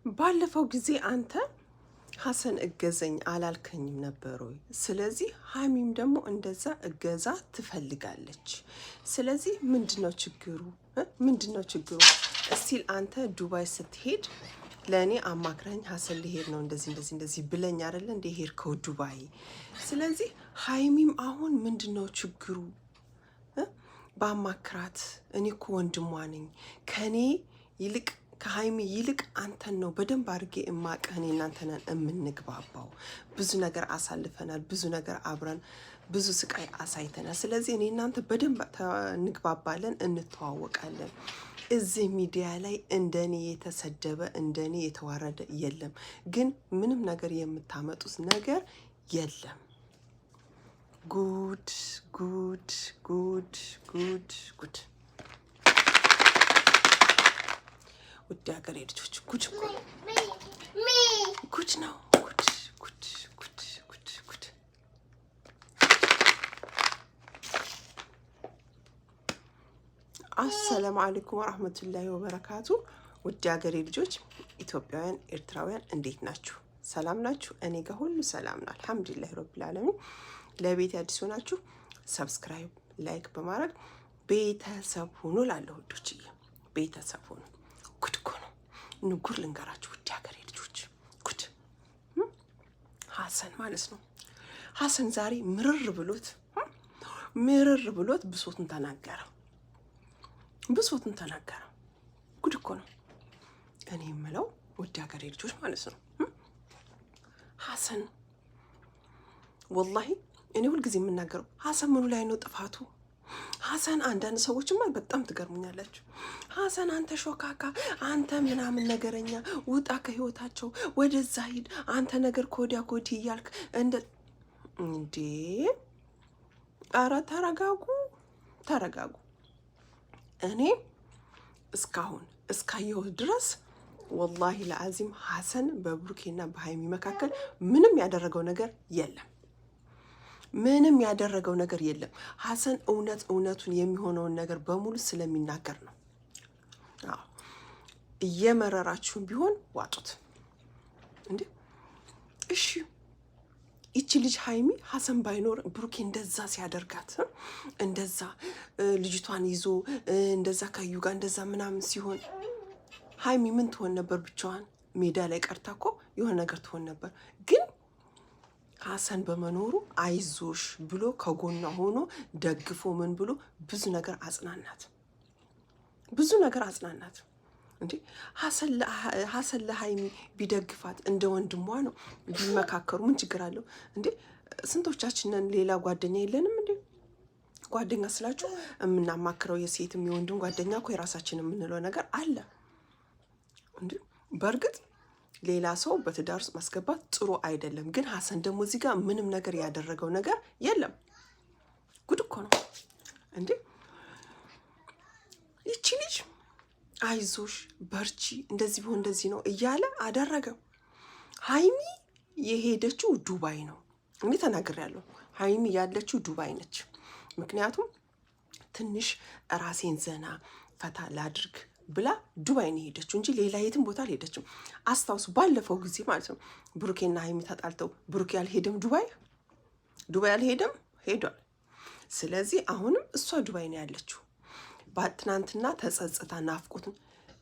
ባለፈው ጊዜ አንተ ሐሰን እገዘኝ አላልከኝም ነበር ወይ? ስለዚህ ሀይሚም ደግሞ እንደዛ እገዛ ትፈልጋለች። ስለዚህ ምንድነው ችግሩ? ምንድነው ችግሩ? እስቲል አንተ ዱባይ ስትሄድ ለእኔ አማክረኝ ሐሰን ሊሄድ ነው እንደዚህ ብለኝ አይደለ እንደ ሄድከው ዱባይ። ስለዚህ ሀይሚም አሁን ምንድነው ችግሩ? ባማክራት እኔ እኮ ወንድሟ ነኝ። ከኔ ይልቅ ከሀይሚ ይልቅ አንተን ነው በደንብ አድርጌ እማቅህ። እኔ እናንተ ነን የምንግባባው። ብዙ ነገር አሳልፈናል። ብዙ ነገር አብረን ብዙ ስቃይ አሳይተናል። ስለዚህ እኔ እናንተ በደንብ እንግባባለን፣ እንተዋወቃለን። እዚህ ሚዲያ ላይ እንደኔ የተሰደበ እንደኔ የተዋረደ የለም። ግን ምንም ነገር የምታመጡት ነገር የለም። ጉድ ጉድ ጉድ ጉድ ጉድ! ውድ ሀገሬ ልጆች ጉድ እኮ ጉድ ነው። ጉድ ጉድ ጉድ ጉድ ጉድ! አሰላሙ አለይኩም ወራህመቱላሂ ወበረካቱ። ውድ ሀገሬ ልጆች ኢትዮጵያውያን፣ ኤርትራውያን እንዴት ናችሁ? ሰላም ናችሁ? እኔ ጋር ሁሉ ሰላም ነው፣ አልሐምዱሊላህ ረብል ዓለሚን። ለቤት አዲስ ሆናችሁ ሰብስክራይብ፣ ላይክ በማድረግ ቤተሰብ ሁኑ። ላለሁ ወዶችዬ ቤተሰብ ሁኑ። ጉድ እኮ ነው። ንጉር ልንገራችሁ ውድ ሀገሬ ልጆች፣ ጉድ! ሐሰን ማለት ነው። ሐሰን ዛሬ ምርር ብሎት ብሶቱን ተናገረ። ጉድ እኮ ነው። እኔ የምለው ውድ ሀገሬ ልጆች ማለት ነው ሐሰን ወላሂ እኔ ሁልጊዜ የምናገረው ሐሰን ምኑ ላይ ነው ጥፋቱ? ሐሰን አንዳንድ ሰዎችማ በጣም ትገርሙኛላችሁ። ሐሰን አንተ ሾካካ፣ አንተ ምናምን ነገረኛ፣ ውጣ ከህይወታቸው፣ ወደዛ ሂድ፣ አንተ ነገር ከወዲያ ከወዲህ እያልክ እንዴ! ኧረ ተረጋጉ። እኔ እስካየሁት ድረስ ወላሂ ለአዚም ሐሰን በብሩኬና በሀይሚ መካከል ምንም ያደረገው ነገር የለም። ሐሰን እውነቱን የሚሆነውን ነገር በሙሉ ስለሚናገር ነው። እየመረራችሁን ቢሆን ዋጡት እንዴ! እሺ ይቺ ልጅ ሀይሚ ሐሰን ባይኖር ብሩኬ እንደዛ ሲያደርጋት እንደዛ ልጅቷን ይዞ እንደዛ ከዩ ጋር እንደዛ ምናምን ሲሆን ሀይሚ ምን ትሆን ነበር? ብቻዋን ሜዳ ላይ ቀርታ እኮ የሆነ ነገር ትሆን ነበር። ግን ሐሰን በመኖሩ አይዞሽ ብሎ ከጎኗ ሆኖ ደግፎ ምን ብሎ ብዙ ነገር አጽናናት። እንዴ ሐሰን ለሀይሚ ቢደግፋት እንደ ወንድሟ ነው ቢመካከሩ ምን ችግር አለው እንዴ? ስንቶቻችንን ሌላ ጓደኛ የለንም እንዴ? ጓደኛ ስላችሁ የምናማክረው የሴትም የወንድም ጓደኛ እኮ የራሳችን የምንለው ነገር አለ እንዴ? በእርግጥ ሌላ ሰው በትዳር ውስጥ ማስገባት ጥሩ አይደለም። ግን ሐሰን ደግሞ እዚህ ጋር ምንም ነገር ያደረገው ነገር የለም። ጉድ እኮ ነው እንዴ! ይቺ ልጅ አይዞሽ በርቺ፣ እንደዚህ ቢሆን እንደዚህ ነው እያለ አደረገው። ሀይሚ የሄደችው ዱባይ ነው። እኔ ተናግሬያለሁ። ሀይሚ ያለችው ዱባይ ነች። ምክንያቱም ትንሽ ራሴን ዘና ፈታ ላድርግ ብላ ዱባይ ነው ሄደችው እንጂ ሌላ የትም ቦታ አልሄደችም። አስታውሱ፣ ባለፈው ጊዜ ማለት ነው ብሩኬና ሀይሚ ተጣልተው ብሩኬ አልሄደም ዱባይ አልሄደም፣ ሄዷል። ስለዚህ አሁንም እሷ ዱባይ ነው ያለችው። ትናንትና ተጸጽታ ናፍቆትን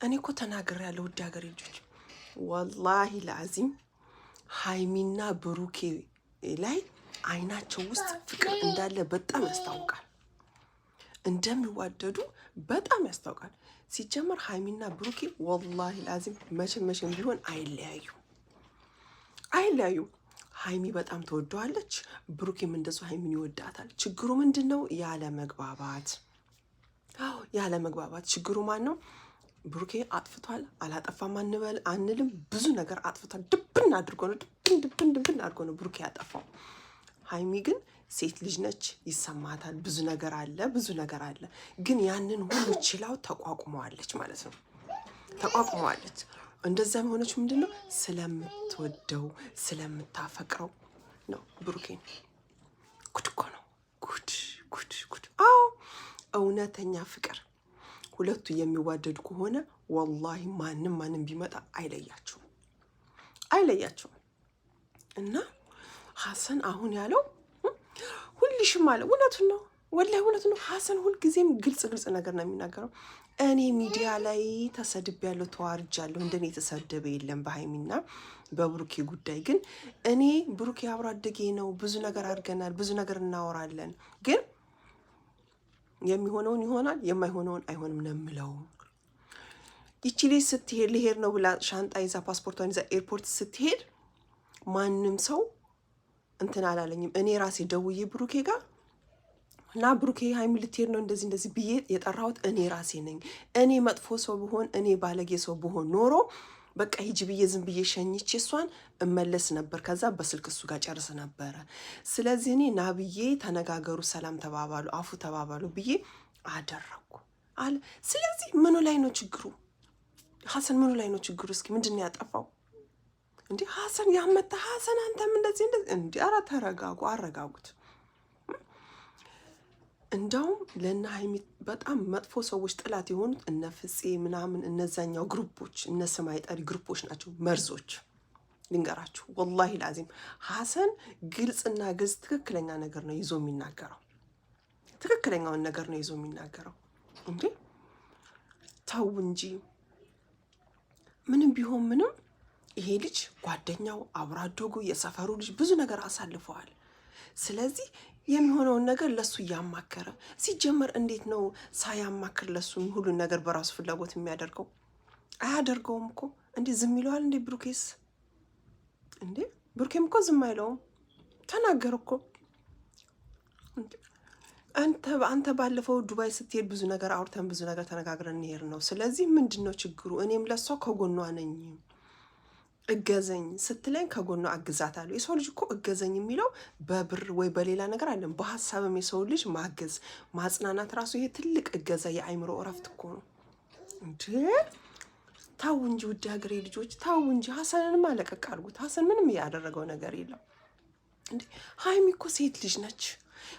እኔ እኮ ተናግሬያለሁ። ውድ ሀገሬ ልጆች ወላሂ ለአዚም ሀይሚና ብሩኬ ላይ አይናቸው ውስጥ ፍቅር እንዳለ በጣም ያስታውቃል። እንደሚዋደዱ በጣም ያስታውቃል። ሲጀመር ሀይሚና ብሩኬ ወላሂ ለአዚም መቼም ቢሆን አይለያዩም። ሀይሚ በጣም ተወደዋለች፣ ብሩኬም እንደሱ ሀይሚን ይወዳታል። ችግሩ ምንድን ነው? ያለ መግባባት። ችግሩ ማን ነው? ብሩኬ አጥፍቷል አላጠፋም አንልም። ብዙ ነገር አጥፍቷል። ድብን አድርጎ ነው ብሩኬ ያጠፋው። ሀይሚ ግን ሴት ልጅ ነች፣ ይሰማታል። ብዙ ነገር አለ። ግን ያንን ሁሉ ችላው ተቋቁመዋለች ማለት ነው። እንደዛ የሆነች ምንድን ነው? ስለምትወደው ስለምታፈቅረው ነው ብሩኬን። ጉድ እኮ ነው። ጉድ! አዎ እውነተኛ ፍቅር ሁለቱ የሚዋደዱ ከሆነ ወላሂ ማንም ቢመጣ አይለያቸውም። አይለያቸውም። እና ሀሰን አሁን ያለው ሁልሽም አለ እውነቱን ነው፣ ወላሂ እውነቱን ነው። ሀሰን ሁልጊዜም ግልጽ ነገር ነው የሚናገረው። እኔ ሚዲያ ላይ ተሰድቤያለሁ፣ ተዋርጃለሁ። እንደኔ የተሰደበ የለም በሀይሚና በብሩኬ ጉዳይ። ግን እኔ ብሩኬ አብሮ አደጌ ነው፣ ብዙ ነገር አድርገናል፣ ብዙ ነገር እናወራለን። ግን የሚሆነውን ይሆናል፣ የማይሆነውን አይሆንም ነው የምለው። ይቺ ልጅ ስትሄድ ልሄድ ነው ብላ ሻንጣ ይዛ ፓስፖርቷን ይዛ ኤርፖርት ስትሄድ ማንም ሰው እንትን አላለኝም። እኔ ራሴ ደውዬ ብሩኬ ጋር እና ብሩኬ ሀይሚ ልትሄድ ነው እንደዚህ ብዬ የጠራሁት እኔ ራሴ ነኝ። እኔ መጥፎ ሰው ብሆን፣ እኔ ባለጌ ሰው ብሆን ኖሮ በቃ ሂጂ ብዬ ዝም ብዬ ሸኝቼ እሷን እመለስ ነበር። ከዛ በስልክ እሱ ጋር ጨርስ ነበረ። ስለዚህ እኔ ና ብዬ ተነጋገሩ፣ ሰላም ተባባሉ፣ አፉ ተባባሉ ብዬ አደረግኩ አለ። ስለዚህ ምኑ ላይ ነው ችግሩ? ሀሰን ምኑ ላይ ነው ችግሩ? እስኪ ምንድን ነው ያጠፋው? እንዴ ሀሰን ያመጣ ሀሰን አንተም እንደዚህ እንዴ! ኧረ ተረጋጉ፣ አረጋጉት። እንዳውም ለእነ ሀይሚ በጣም መጥፎ ሰዎች ጥላት የሆኑት እነ ፍፄ ምናምን እነዛኛው ግሩፖች፣ እነ ሰማይ ጠሪ ግሩፖች ናቸው መርዞች። ልንገራችሁ ወላሂ ላዚም ሀሰን ግልጽና ግልጽ ትክክለኛ ነገር ነው ይዞ የሚናገረው። ትክክለኛውን ነገር ነው ይዞ የሚናገረው። እንዴ ተው እንጂ ምንም ቢሆን ምንም ይሄ ልጅ ጓደኛው፣ አብሮ አደጉ፣ የሰፈሩ ልጅ ብዙ ነገር አሳልፈዋል። ስለዚህ የሚሆነውን ነገር ለሱ እያማከረ ሲጀመር እንዴት ነው ሳያማክር ለሱ ሁሉን ነገር በራሱ ፍላጎት የሚያደርገው? አያደርገውም እኮ እንዴ! ዝም ይለዋል እንዴ? ብሩኬስ እንዴ? ብሩኬም እኮ ዝም አይለውም። ተናገር እኮ አንተ ባለፈው ዱባይ ስትሄድ ብዙ ነገር አውርተን ብዙ ነገር ተነጋግረን እንሄድ ነው። ስለዚህ ምንድን ነው ችግሩ? እኔም ለሷ ከጎኗ ነኝ፣ እገዘኝ ስትለኝ ከጎኗ አግዛታለሁ። የሰው ልጅ እኮ እገዘኝ የሚለው በብር ወይ በሌላ ነገር አለም፣ በሀሳብም የሰው ልጅ ማገዝ ማጽናናት ራሱ ይሄ ትልቅ እገዛ፣ የአይምሮ እረፍት እኮ ነው። እንዴ ታው እንጂ ውድ ሀገሬ ልጆች ታው እንጂ። ሀሰንንም አለቀቅ አድርጉት። ሀሰን ምንም ያደረገው ነገር የለም። እንዴ ሀይሚ እኮ ሴት ልጅ ነች።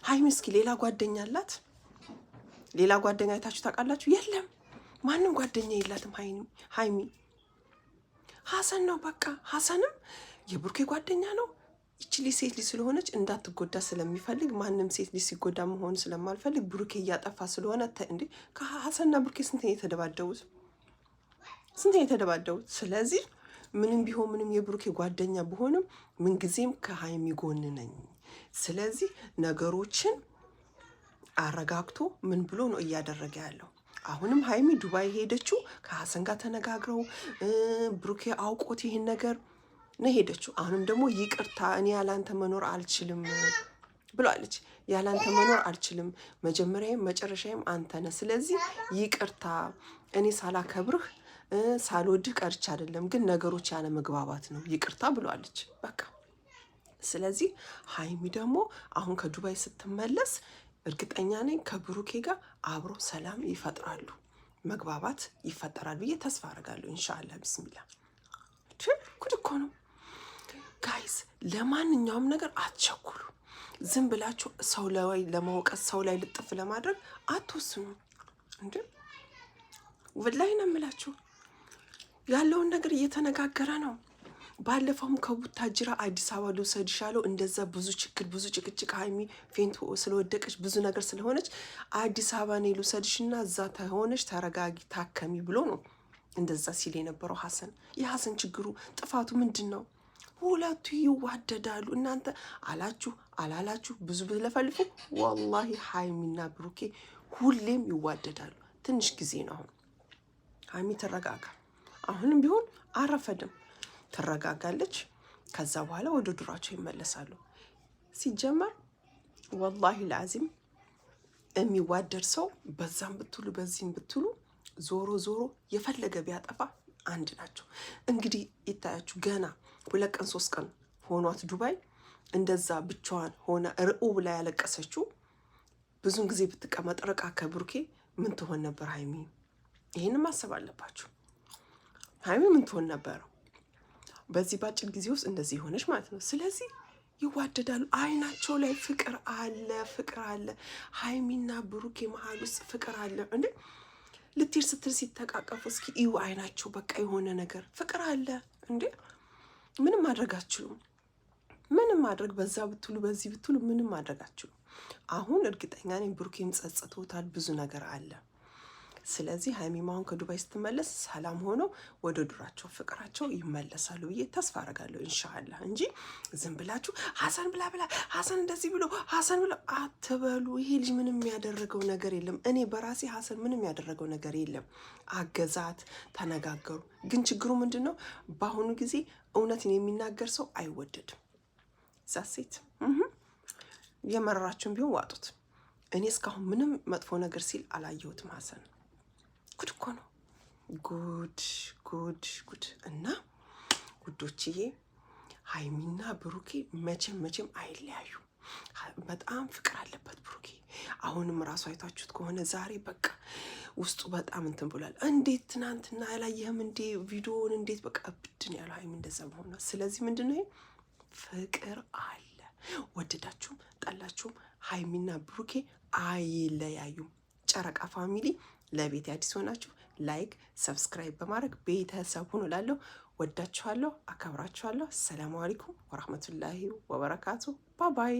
ሀይሚ እስኪ ሌላ ጓደኛ አላት? ሌላ ጓደኛ አይታችሁ ታውቃላችሁ? የለም፣ ማንም ጓደኛ የላትም ሀይሚ። ሀሰን ነው በቃ። ሀሰንም የብሩኬ ጓደኛ ነው። ይቺ ልጅ ሴት ልጅ ስለሆነች እንዳትጎዳ ስለሚፈልግ፣ ማንም ሴት ልጅ ሲጎዳ መሆን ስለማልፈልግ ብሩኬ እያጠፋ ስለሆነ እንዴ ከሀሰንና ብሩኬ ስንት የተደባደቡት? ስለዚህ ምንም ቢሆን ምንም የብሩኬ ጓደኛ ብሆንም ምንጊዜም ከሀይሚ ጎን ነኝ። ስለዚህ ነገሮችን አረጋግቶ ምን ብሎ ነው እያደረገ ያለው? አሁንም ሀይሚ ዱባይ ሄደችው ከሀሰን ጋር ተነጋግረው ብሩኬ አውቆት ይህን ነገር ነው ሄደችው። አሁንም ደግሞ ይቅርታ እኔ ያላንተ መኖር አልችልም ብሏለች። ያላንተ መኖር አልችልም፣ መጀመሪያም መጨረሻዬም አንተ ነህ። ስለዚህ ይቅርታ እኔ ሳላከብርህ ሳልወድህ ቀርቻ አይደለም፣ ግን ነገሮች ያለ መግባባት ነው፣ ይቅርታ ብሏለች በቃ። ስለዚህ ሀይሚ ደግሞ አሁን ከዱባይ ስትመለስ እርግጠኛ ነኝ ከብሩኬ ጋር አብሮ ሰላም ይፈጥራሉ፣ መግባባት ይፈጠራል ብዬ ተስፋ አደርጋለሁ። ኢንሻአላ ቢስሚላ። ጉድ እኮ ነው ጋይስ። ለማንኛውም ነገር አትቸኩሉ። ዝም ብላችሁ ሰው ላይ ለማውቀስ ሰው ላይ ልጥፍ ለማድረግ አትወስኑ። እንዴ ወላሂ ነው የምላችሁ፣ ያለውን ነገር እየተነጋገረ ነው። ባለፈውም ከቡታጅራ አዲስ አበባ ልውሰድሽ አለው። እንደዛ ብዙ ችግር ብዙ ጭቅጭቅ፣ ሀይሚ ፌንት ስለወደቀች ብዙ ነገር ስለሆነች አዲስ አበባ እኔ ልውሰድሽና እዛ ተሆነች ተረጋጊ ታከሚ ብሎ ነው እንደዛ ሲል የነበረው ሀሰን። የሀሰን ችግሩ ጥፋቱ ምንድን ነው? ሁለቱ ይዋደዳሉ። እናንተ አላችሁ አላላችሁ ብዙ ብትለፈልፉ፣ ወላሂ ሀይሚና ብሩኬ ሁሌም ይዋደዳሉ። ትንሽ ጊዜ ነው አሁን። ሀይሚ ተረጋጋ። አሁንም ቢሆን አረፈድም ትረጋጋለች። ከዛ በኋላ ወደ ዱራቸው ይመለሳሉ። ሲጀመር ወላሂ ለአዚም የሚዋደድ ሰው በዛም ብትሉ በዚህም ብትሉ ዞሮ ዞሮ የፈለገ ቢያጠፋ አንድ ናቸው። እንግዲህ ይታያችሁ ገና 2 ቀን 3 ቀን ሆኗት ዱባይ እንደዛ ብቻዋን ሆና ርኡ ብላ ያለቀሰችው ብዙን ጊዜ ብትቀመጥ ርቃ ከብሩኬ ምን ትሆን ነበር ሀይሚ? ይህን ማሰብ አለባችሁ። ሀይሚ ምን ትሆን ነበረ? በዚህ ባጭር ጊዜ ውስጥ እንደዚህ የሆነች ማለት ነው። ስለዚህ ይዋደዳሉ። አይናቸው ላይ ፍቅር አለ። ሀይሚና ብሩኬ መሀል ውስጥ ፍቅር አለ። እንዴ ልትሄድ ስትል ሲተቃቀፉ እስኪ እዩ አይናቸው፣ በቃ የሆነ ነገር ፍቅር አለ። እንዴ ምንም ማድረግ አትችሉም። ምንም ማድረግ በዛ ብትሉ በዚህ ብትሉ ምንም ማድረግ አትችሉም። አሁን እርግጠኛ ነኝ ብሩኬም ጸጽቶታል፣ ብዙ ነገር አለ። ስለዚህ ሀይሚም አሁን ከዱባይ ስትመለስ ሰላም ሆነው ወደ ዱራቸው ፍቅራቸው ይመለሳሉ ብዬ ተስፋ አረጋለሁ ኢንሻአላህ። እንጂ ዝም ብላችሁ ሀሰን ብላ ብላ ሀሰን እንደዚህ ብሎ ሀሰን ብሎ አትበሉ። ይሄ ልጅ ምንም ያደረገው ነገር የለም። እኔ በራሴ ሀሰን ምንም ያደረገው ነገር የለም። አገዛት፣ ተነጋገሩ። ግን ችግሩ ምንድን ነው? በአሁኑ ጊዜ እውነትን የሚናገር ሰው አይወደድም። ዛሴት የመረራችሁን ቢሆን ዋጡት። እኔ እስካሁን ምንም መጥፎ ነገር ሲል አላየሁትም ሀሰን። ጉድ እኮ ነው። ጉድ ጉድ ጉድ። እና ጉዶችዬ ሀይሚና ብሩኬ መቼም አይለያዩ። በጣም ፍቅር አለበት ብሩኬ። አሁንም ራሱ አይታችሁት ከሆነ ዛሬ በቃ ውስጡ በጣም እንትን ብሏል። እንዴት ትናንትና ያላየህም እንዴ ቪዲዮውን? እንዴት በቃ ብድን ያለው ሀይሚ እንደዛ መሆኗ። ስለዚህ ምንድን ነው ፍቅር አለ። ወደዳችሁም ጠላችሁም ሀይሚና ብሩኬ አይለያዩም። ጨረቃ ፋሚሊ ለቤት አዲስ ሆናችሁ ላይክ ሰብስክራይብ በማድረግ ቤተሰብ ሁኑ እላለሁ። ወዳችኋለሁ፣ አከብራችኋለሁ። ሰላም አለይኩም ወራህመቱላሂ ወበረካቱ። ባባይ